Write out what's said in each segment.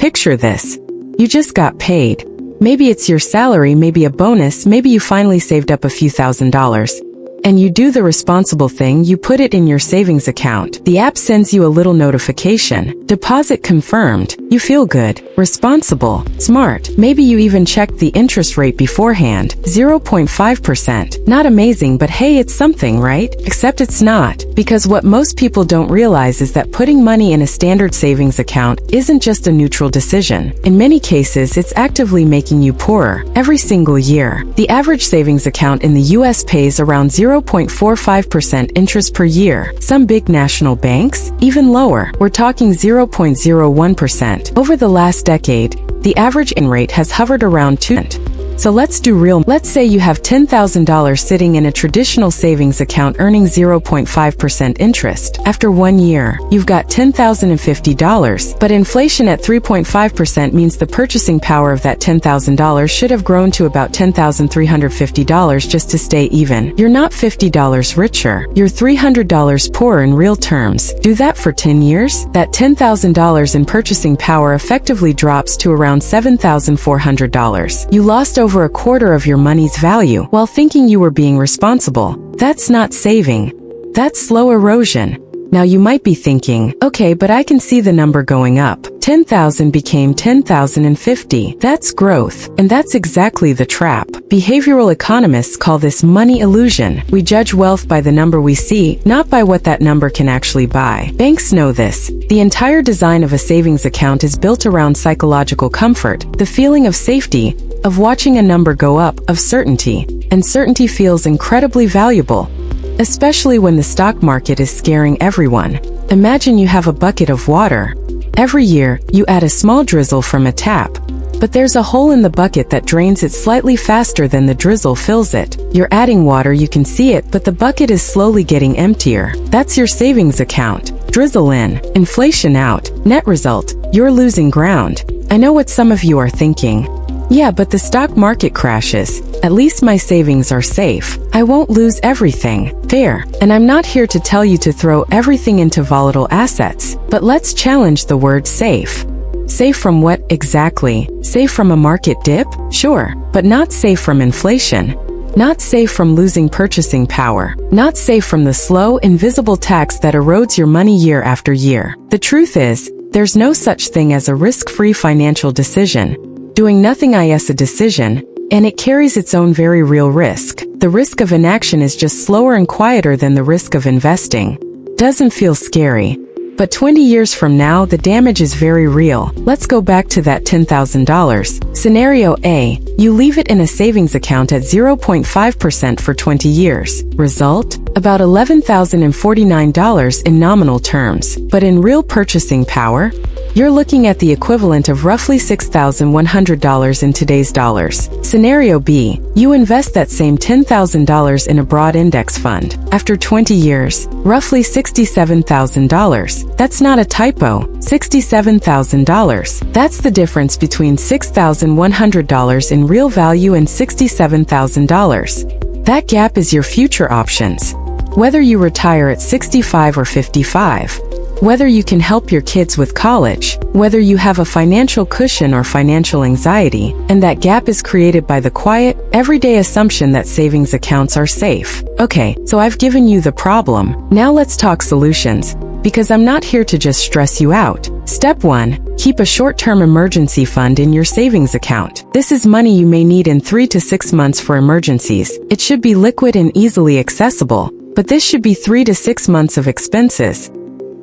Picture this. You just got paid. Maybe it's your salary, maybe a bonus, maybe you finally saved up a few $1,000s. And you do the responsible thing, you put it in your savings account. The app sends you a little notification. Deposit confirmed. You feel good, responsible, smart. Maybe you even checked the interest rate beforehand. 0.5%. Not amazing, but hey, it's something, right? Except it's not. Because what most people don't realize is that putting money in a standard savings account isn't just a neutral decision. In many cases, it's actively making you poorer every single year. The average savings account in the US pays around 0.45% interest per year. Some big national banks, even lower. We're talking 0.01%. Over the last decade, the average interest rate has hovered around 2%. So let's do real. Let's say you have $10,000 sitting in a traditional savings account earning 0.5% interest. After 1 year, you've got $10,050, but inflation at 3.5% means the purchasing power of that $10,000 should have grown to about $10,350 just to stay even. You're not $50 richer. You're $300 poorer in real terms. Do that for 10 years? That $10,000 in purchasing power effectively drops to around $7,400. You lost over a quarter of your money's value while thinking you were being responsible. That's not saving. That's slow erosion. Now you might be thinking, okay, but I can see the number going up. 10,000 became 10,050. That's growth. And that's exactly the trap. Behavioral economists call this money illusion. We judge wealth by the number we see, not by what that number can actually buy. Banks know this. The entire design of a savings account is built around psychological comfort, the feeling of safety, of watching a number go up, of certainty. And certainty feels incredibly valuable, especially when the stock market is scaring everyone. Imagine you have a bucket of water. Every year, you add a small drizzle from a tap. But there's a hole in the bucket that drains it slightly faster than the drizzle fills it. You're adding water, you can see it, but the bucket is slowly getting emptier. That's your savings account. Drizzle in, inflation out. Net result, you're losing ground. I know what some of you are thinking. Yeah, but the stock market crashes. At least my savings are safe. I won't lose everything. Fair. And I'm not here to tell you to throw everything into volatile assets. But let's challenge the word safe. Safe from what exactly? Safe from a market dip? Sure, but not safe from inflation. Not safe from losing purchasing power. Not safe from the slow, invisible tax that erodes your money year after year. The truth is, there's no such thing as a risk-free financial decision. Doing nothing is a decision, and it carries its own very real risk. The risk of inaction is just slower and quieter than the risk of investing. Doesn't feel scary. But 20 years from now, the damage is very real. Let's go back to that $10,000. Scenario A. You leave it in a savings account at 0.5% for 20 years. Result? About $11,049 in nominal terms. But in real purchasing power, you're looking at the equivalent of roughly $6,100 in today's dollars. Scenario B. You invest that same $10,000 in a broad index fund. After 20 years, roughly $67,000. That's not a typo. $67,000. That's the difference between $6,100 in real value and $67,000. That gap is your future options. Whether you retire at 65 or 55. Whether you can help your kids with college, whether you have a financial cushion or financial anxiety, and that gap is created by the quiet, everyday assumption that savings accounts are safe. Okay, so I've given you the problem. Now let's talk solutions, because I'm not here to just stress you out. Step 1. Keep a short-term emergency fund in your savings account. This is money you may need in 3 to 6 months for emergencies. It should be liquid and easily accessible, but this should be 3 to 6 months of expenses,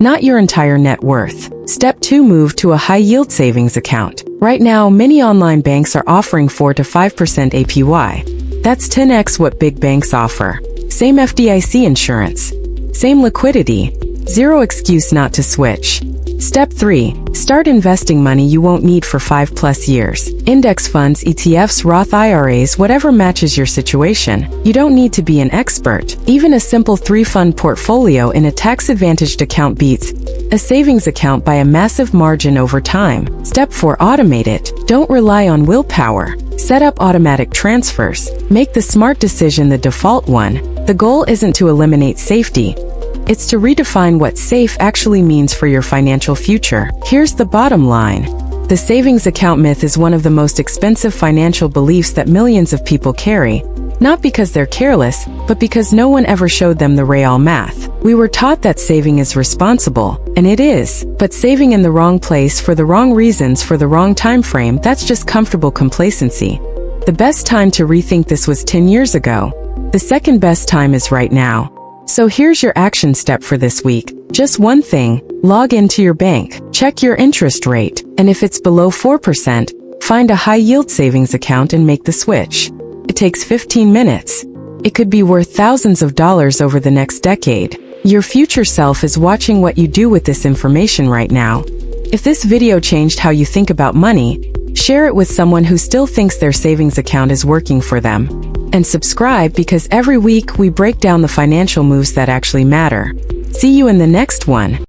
not your entire net worth. Step 2. Move to a high-yield savings account. Right now, many online banks are offering 4 to 5% APY. That's 10x what big banks offer. Same FDIC insurance. Same liquidity. Zero excuse not to switch. Step 3. Start investing money you won't need for 5+ years. Index funds, ETFs, Roth IRAs, whatever matches your situation. You don't need to be an expert. Even a simple 3-fund portfolio in a tax-advantaged account beats a savings account by a massive margin over time. Step 4. Automate it. Don't rely on willpower. Set up automatic transfers. Make the smart decision the default one. The goal isn't to eliminate safety. It's to redefine what safe actually means for your financial future. Here's the bottom line. The savings account myth is one of the most expensive financial beliefs that millions of people carry, not because they're careless, but because no one ever showed them the real math. We were taught that saving is responsible, and it is, but saving in the wrong place for the wrong reasons for the wrong time frame, that's just comfortable complacency. The best time to rethink this was 10 years ago. The second best time is right now. So here's your action step for this week. Just one thing: log into your bank, check your interest rate, and if it's below 4%, find a high-yield savings account and make the switch. It takes 15 minutes. It could be worth thousands of dollars over the next decade. Your future self is watching what you do with this information right now. If this video changed how you think about money, share it with someone who still thinks their savings account is working for them. And subscribe, because every week we break down the financial moves that actually matter. See you in the next one.